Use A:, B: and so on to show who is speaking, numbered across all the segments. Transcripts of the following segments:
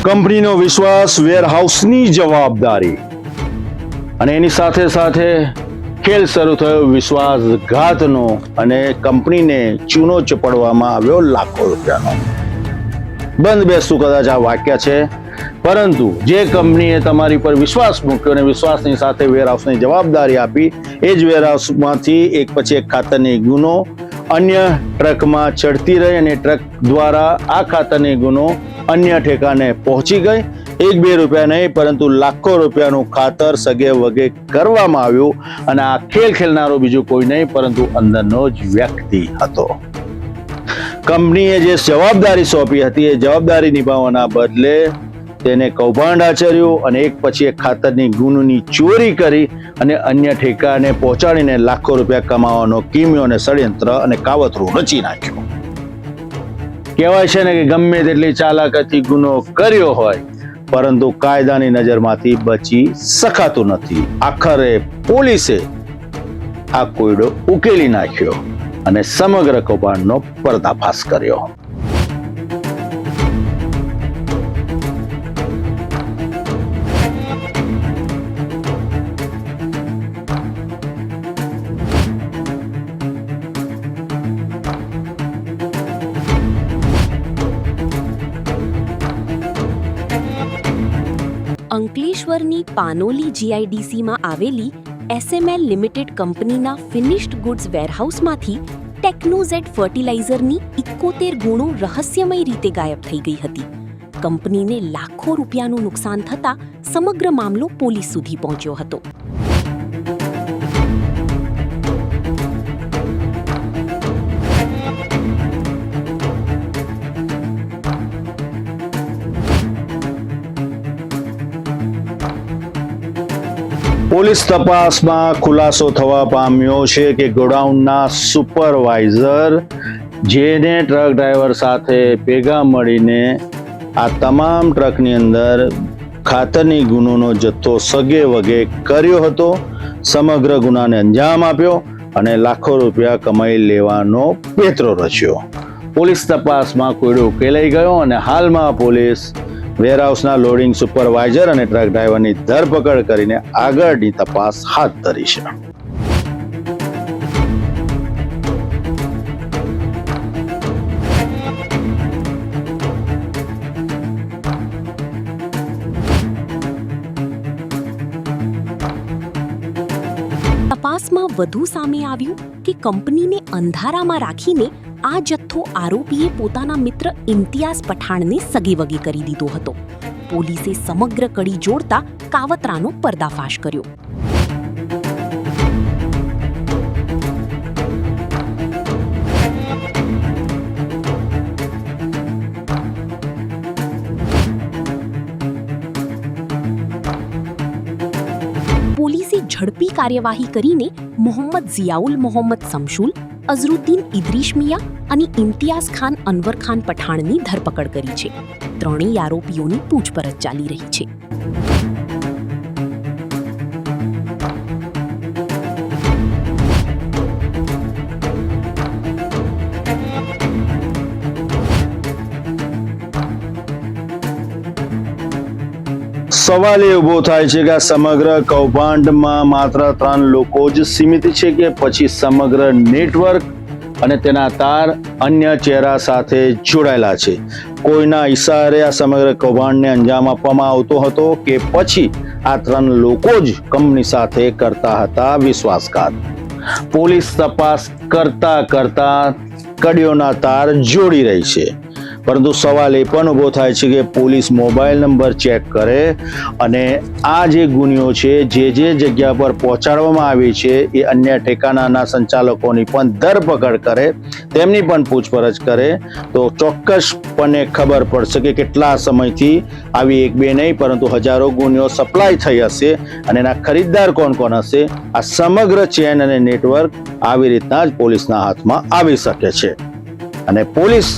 A: કંપનીનો વિશ્વાસ, વેરહાઉસની જવાબદારી અને એની સાથે સાથે ખેલ શરૂ થયો વિશ્વાસઘાતનો અને કંપનીને ચૂનો ચપડવામાં આવ્યો લાખો રૂપિયાનો. બંધ બેસતું કદાચ આ વાક્ય છે, પરંતુ જે કંપનીએ તમારી પર વિશ્વાસ મૂક્યો અને વિશ્વાસની સાથે વેરહાઉસની જવાબદારી આપી, એ જ વેરહાઉસમાંથી એક પછી એક ખાતરની ગુનો અન્ય ટ્રકમાં ચડતી રહી અને ટ્રક દ્વારા આ ખાતરની ગુનો અન્ય ઠેકાને પહોંચી ગઈ. 1-2 રૂપિયા નહીં, પરંતુ લાખો રૂપિયાનું ખાતર સગે વગે કરવામાં આવ્યું અને આ ખેલ ખેલનારો બીજું કોઈ નહીં પરંતુ અંદરનો જ વ્યક્તિ હતો. કંપનીએ જે જવાબદારી સોંપી હતી એ જવાબદારી નિભાવવાના બદલે તેને કૌભાંડ આચર્યું અને એક પછી એક ખાતરની ગુણની ચોરી કરી અને અન્ય ઠેકાને પહોંચાડીને લાખો રૂપિયા કમાવાનો કિમિયો અને ષડયંત્ર અને કાવતરું રચી નાખ્યું. કહેવાય છે ને કે ગમે તેટલી ચાલાકીથી ગુનો કર્યો હોય પરંતુ કાયદાની નજરમાંથી બચી શકાતું નથી. આખરે પોલીસે આ કોયડો ઉકેલી નાખ્યો અને સમગ્ર કૌભાંડનો પર્દાફાશ કર્યો.
B: અંકલેશ્વરની પાનોલી જીઆઈડીસીમાં આવેલી એસએમએલ લિમિટેડ કંપનીના ફિનિશ્ડ ગુડ્સ વેરહાઉસમાંથી ટેકનોઝેટ ફર્ટિલાઇઝરની 71 ગુણો રહસ્યમય રીતે ગાયબ થઈ ગઈ હતી. કંપનીને લાખો રૂપિયાનું નુકસાન થતાં સમગ્ર મામલો પોલીસ સુધી પહોંચ્યો હતો.
A: પોલીસ તપાસમાં ખુલાસો થવા પામ્યો છે કે ગોડાઉનના સુપરવાઇઝર, જેને ટ્રક ડ્રાઈવર સાથે ભેગા મળીને આ તમામ ટ્રકની અંદર ખાતરની ગુનોનો જથ્થો સગે વગે કર્યો હતો, સમગ્ર ગુનાને અંજામ આપ્યો અને લાખો રૂપિયા કમાઈ લેવાનો પેતરો રચ્યો. પોલીસ તપાસમાં કોયડો ઉકેલાઈ ગયો અને હાલમાં પોલીસ વેરહાઉસના લોડિંગ સુપરવાઇઝર અને ટ્રક ડ્રાઈવરની ધરપકડ કરીને આગળની તપાસ હાથ ધરી છે.
B: તપાસમાં વધુ સામે આવ્યું કે કંપનીને અંધારામાં રાખીને આ જથ્થો આરોપીએ પોતાના મિત્ર ઇમ્તિયાઝ પઠાણને સગેવગે કરી દીધો હતો. પોલીસે સમગ્ર કડી જોડતા કાવતરાનો પર્દાફાશ કર્યો. પોલીસે ઝડપી કાર્યવાહી કરીને મોહમ્મદ ઝિયાઉલ મોહમ્મદ સમશુલ, અઝરુદ્દીન ઇદ્રીશ મિયા અને ઇમ્તિયાઝ ખાન અનવર ખાન પઠાણની ધરપકડ કરી છે. ત્રણેય આરોપીઓની પૂછપરછ ચાલી રહી છે.
A: સવાલ એ ઉભો થાય છે કે આ સમગ્ર કૌભાંડમાં માત્ર 3 લોકો જ સીમિત છે કે પછી સમગ્ર નેટવર્ક અને તેના તાર અન્ય ચહેરા સાથે જોડાયેલા છે? કોઈના ઈશારે આ સમગ્ર કૌભાંડને અંજામ આપવામાં આવતો હતો કે પછી આ 3 લોકો જ કંપની સાથે કરતા હતા વિશ્વાસઘાત? પોલીસ તપાસ કરતા કડીઓના તાર જોડી રહી છે, પરંતુ સવાલ એ પણ ઉભો થાય છે કે પોલીસ મોબાઈલ નંબર ચેક કરે અને આ જે ગુનીઓ છે જે જગ્યા પર પહોંચાડવામાં આવી છે એ અન્ય ઠેકાણાના સંચાલકોની પણ ધરપકડ કરે, તેમની પણ પૂછપરછ કરે તો ચોક્કસપણે ખબર પડશે કે કેટલા સમયથી આવી 1-2 નહીં પરંતુ હજારો ગુનીઓ સપ્લાય થઈ હશે અને એના ખરીદદાર કોણ હશે. આ સમગ્ર ચેન અને નેટવર્ક આવી રીતના જ પોલીસના હાથમાં આવી શકે છે અને પોલીસ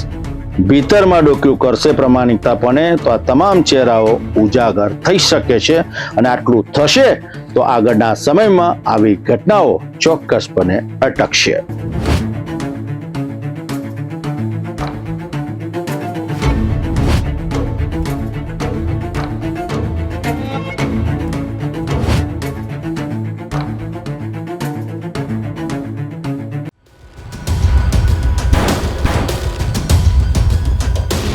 A: ભીતરમાં ડોક્યું કરશે પ્રમાણિકતાપણે તો આ તમામ ચહેરાઓ ઉજાગર થઈ શકે છે અને આટલું થશે તો આગળના સમયમાં આવી ઘટનાઓ ચોક્કસપણે અટકશે.